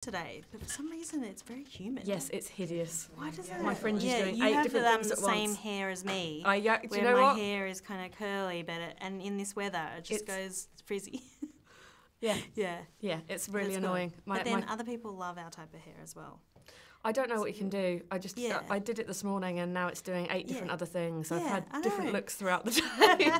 today, but for some reason it's very humid. Yes, it's hideous. Why does it? My friend is doing you 8 have different things at the same once. hair as me. Do you where know my what? hair is kind of curly, and in this weather it just goes frizzy. Yeah. Yeah, It's really It's annoying. good. But then other people love our type of hair as well. I don't know what you can do. Yeah. I did it this morning and now it's doing 8 different other things. I've had I different know. looks throughout the day.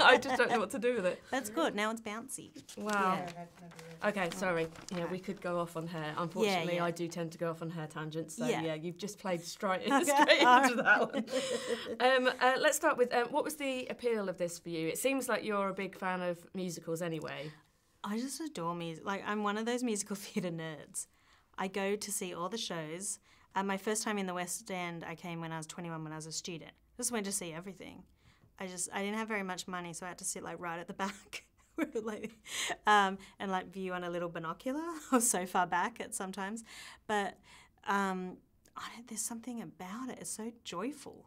I just don't know what to do with it. That's good. Now it's bouncy. Wow. Yeah. Okay, sorry. Yeah, we could go off on hair. Unfortunately, Yeah. I do tend to go off on hair tangents. So Yeah. you've just played straight Okay. into that one. Let's start with what was the appeal of this for you? It seems like you're a big fan of musicals anyway. I just adore music. Like, I'm one of those musical theatre nerds. I go to see all the shows. My first time in the West End, I came when I was 21 when I was a student. Just went to see everything. I didn't have very much money, so I had to sit like right at the back and like view on a little binocular or so far back at sometimes. But there's something about it. It's so joyful.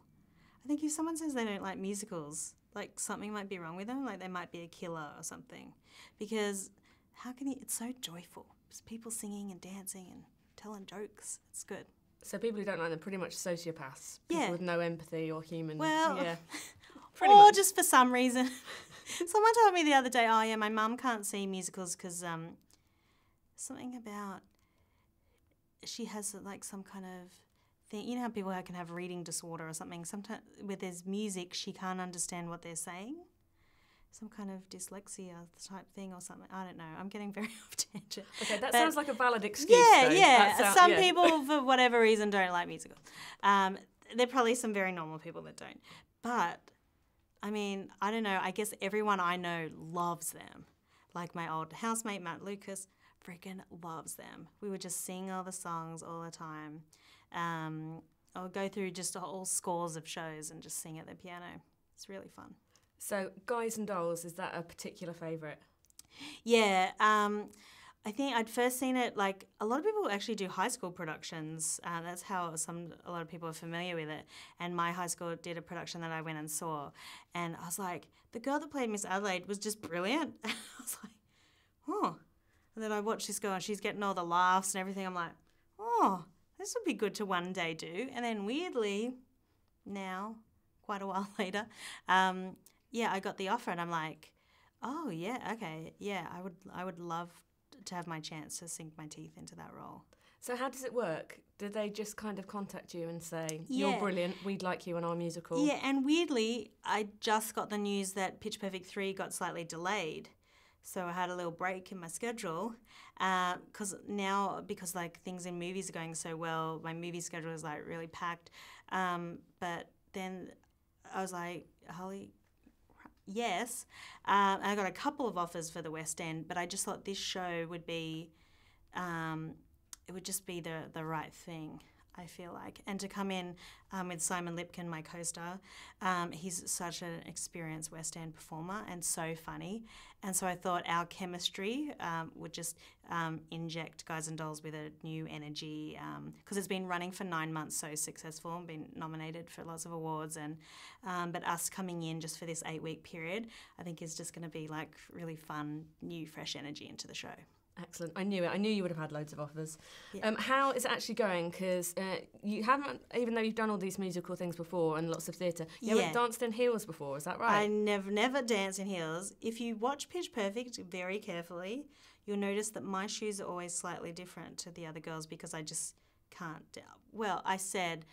I think if someone says they don't like musicals, like something might be wrong with them, like they might be a killer or something. Because it's so joyful. It's people singing and dancing and telling jokes. It's good. So people who don't like them, pretty much sociopaths. People with no empathy or human. Well, yeah. or just for some reason. Someone told me the other day, my mum can't see musicals because something about she has like some kind of thing. You know how people can have reading disorder or something. Sometimes where there's music, she can't understand what they're saying. Some kind of dyslexia type thing or something. I don't know. I'm getting very off tangent. Okay, that sounds like a valid excuse. Yeah. Some people, for whatever reason, don't like musicals. There are probably some very normal people that don't. But, I mean, I don't know. I guess everyone I know loves them. Like my old housemate, Matt Lucas, freaking loves them. We would just sing all the songs all the time. I'll go through just all scores of shows and just sing at the piano. It's really fun. So, Guys and Dolls, is that a particular favourite? Yeah, I think I'd first seen it, like, a lot of people actually do high school productions. That's how a lot of people are familiar with it. And my high school did a production that I went and saw. And I was like, the girl that played Miss Adelaide was just brilliant. I was like, oh. And then I watched this girl and she's getting all the laughs and everything. I'm like, oh, this would be good to one day do. And then weirdly, now, quite a while later, I got the offer and I'm like, oh yeah, okay, yeah, I would love to have my chance to sink my teeth into that role. So how does it work? Do they just kind of contact you and say, you're brilliant, we'd like you in our musical? Yeah, and weirdly, I just got the news that Pitch Perfect 3 got slightly delayed. So I had a little break in my schedule because like things in movies are going so well, my movie schedule is like really packed. But then I was like, holy yes. And I got a couple of offers for the West End, but I just thought this show would be, it would just be the right thing, I feel like. And to come in with Simon Lipkin, my co-star, he's such an experienced West End performer and so funny. And so I thought our chemistry would just inject Guys and Dolls with a new energy because it's been running for 9 months so successful and been nominated for lots of awards. And but us coming in just for this 8-week period, I think is just going to be like really fun, new, fresh energy into the show. Excellent. I knew it. I knew you would have had loads of offers. Yeah. How is it actually going? Because you haven't, even though you've done all these musical things before and lots of theatre, you haven't danced in heels before, is that right? I never danced in heels. If you watch Pitch Perfect very carefully, you'll notice that my shoes are always slightly different to the other girls because I just can't. Well, I said,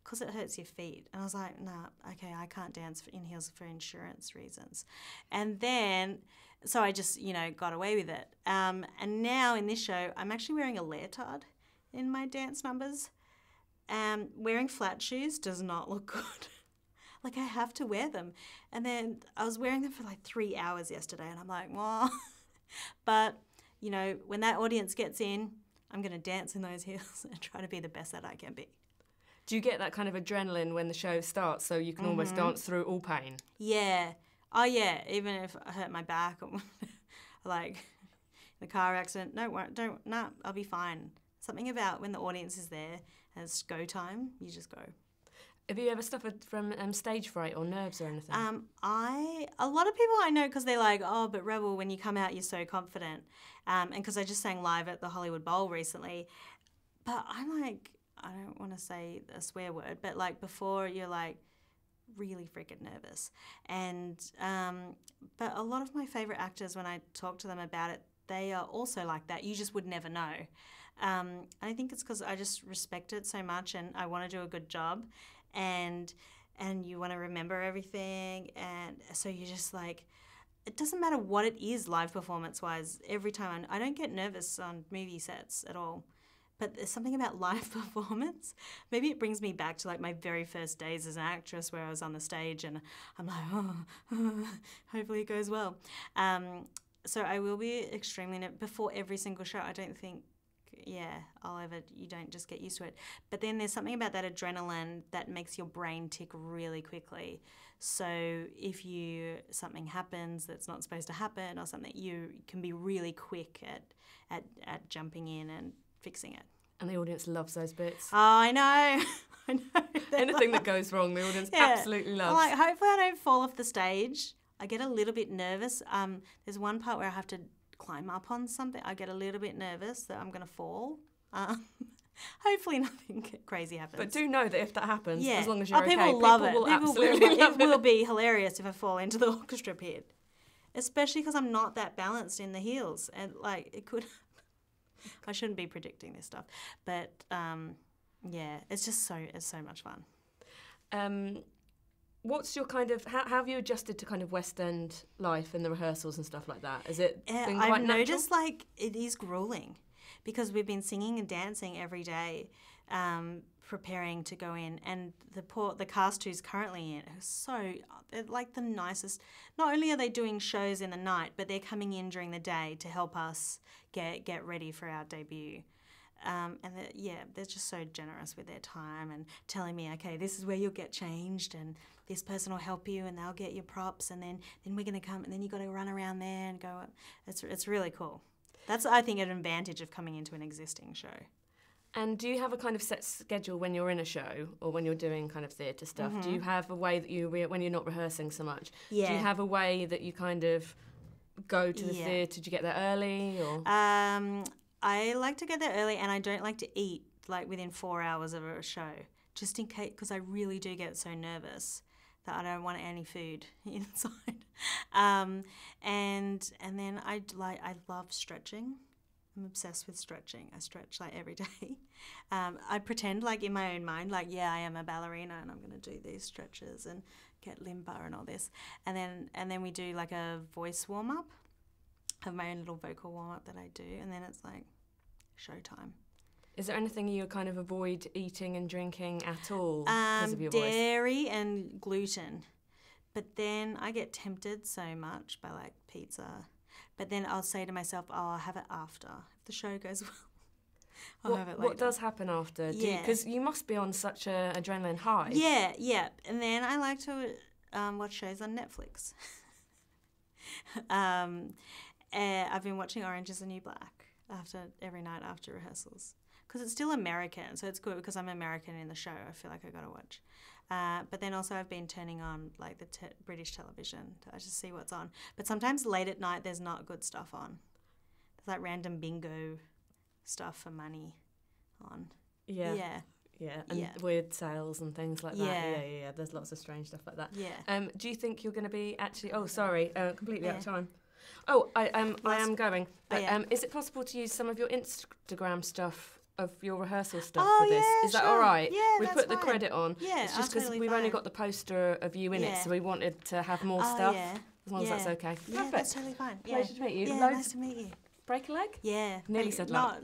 because it hurts your feet. And I was like, nah, okay, I can't dance in heels for insurance reasons. And then... So I just, got away with it. And now in this show, I'm actually wearing a leotard in my dance numbers. Wearing flat shoes does not look good. Like, I have to wear them. And then I was wearing them for like 3 hours yesterday, and I'm like, well. But, when that audience gets in, I'm going to dance in those heels and try to be the best that I can be. Do you get that kind of adrenaline when the show starts so you can almost dance through all pain? Yeah. Oh, yeah, even if I hurt my back or like in a car accident, I'll be fine. Something about when the audience is there and it's go time, you just go. Have you ever suffered from stage fright or nerves or anything? A lot of people I know, because they're like, oh, but Rebel, when you come out, you're so confident. And because I just sang live at the Hollywood Bowl recently, But I'm like, I don't want to say a swear word, but like before you're like really freaking nervous. And but a lot of my favorite actors, when I talk to them about it, they are also like that. You just would never know. I think it's because I just respect it so much, and I want to do a good job, and you want to remember everything, and so you're just like, it doesn't matter what it is live performance wise. Every time I don't get nervous on movie sets at all. But there's something about live performance. Maybe it brings me back to like my very first days as an actress, where I was on the stage and I'm like, hopefully it goes well. So I will be extremely before every single show. I don't think, you don't just get used to it. But then there's something about that adrenaline that makes your brain tick really quickly. So if something happens that's not supposed to happen or something, you can be really quick at jumping in and fixing it. And the audience loves those bits. Oh, I know. I know. Anything that goes wrong, the audience absolutely loves. I'm like, hopefully I don't fall off the stage. I get a little bit nervous. There's one part where I have to climb up on something. I get a little bit nervous that I'm going to fall. Hopefully nothing crazy happens. But do know that if that happens, as long as you're okay, people love it. Will people absolutely love it. It will be hilarious if I fall into the orchestra pit. Especially because I'm not that balanced in the heels. And like, it could... I shouldn't be predicting this stuff, but it's so much fun. What's your kind of how have you adjusted to kind of West End life and the rehearsals and stuff like that? Is it been quite I've natural? noticed like it is grueling because we've been singing and dancing every day, preparing to go in, and the cast who's currently in are they're like the nicest. Not only are they doing shows in the night, but they're coming in during the day to help us get ready for our debut. And they're just so generous with their time and telling me, okay, this is where you'll get changed, and this person will help you, and they'll get your props, and then we're going to come, and then you got to run around there and go. It's really cool. That's, I think, an advantage of coming into an existing show. And do you have a kind of set schedule when you're in a show or when you're doing kind of theatre stuff? Mm-hmm. Do you have a way that when you're not rehearsing so much? Yeah. Do you have a way that you kind of go to the theatre? Do you get there early or? I like to get there early, and I don't like to eat like within 4 hours of a show, just in case, because I really do get so nervous that I don't want any food inside. And then I love stretching. I'm obsessed with stretching. I stretch like every day. I pretend like in my own mind, like, I am a ballerina and I'm going to do these stretches and get limber and all this. And then we do like a voice warm up. I have my own little vocal warm up that I do, and then it's like showtime. Is there anything you kind of avoid eating and drinking at all because of your voice? Dairy and gluten. But then I get tempted so much by like pizza. But then I'll say to myself, I'll have it after. If the show goes well, I'll have it later. What does happen after? Because you must be on such an adrenaline high. Yeah. And then I like to watch shows on Netflix. I've been watching Orange is the New Black every night after rehearsals. Because it's still American, so it's good because I'm American in the show. I feel like I got to watch. But then also I've been turning on like the British television to just see what's on. But sometimes late at night there's not good stuff on. There's like random bingo stuff for money on. Yeah, and weird sales and things like that. Yeah. There's lots of strange stuff like that. Yeah. Do you think you're going to be actually? Oh, sorry, completely out of time. Oh, I am going. But is it possible to use some of your Instagram stuff? Of your rehearsal stuff for this. Is that all right? Yeah, we that's put the fine. credit on. Yeah, it's just because we've only got the poster of you in it, so we wanted to have more stuff. As long as that's okay. Yeah, Perfect. That's totally fine. Pleasure to meet you. Yeah, nice to meet you. Break a leg? Yeah. Nearly said that.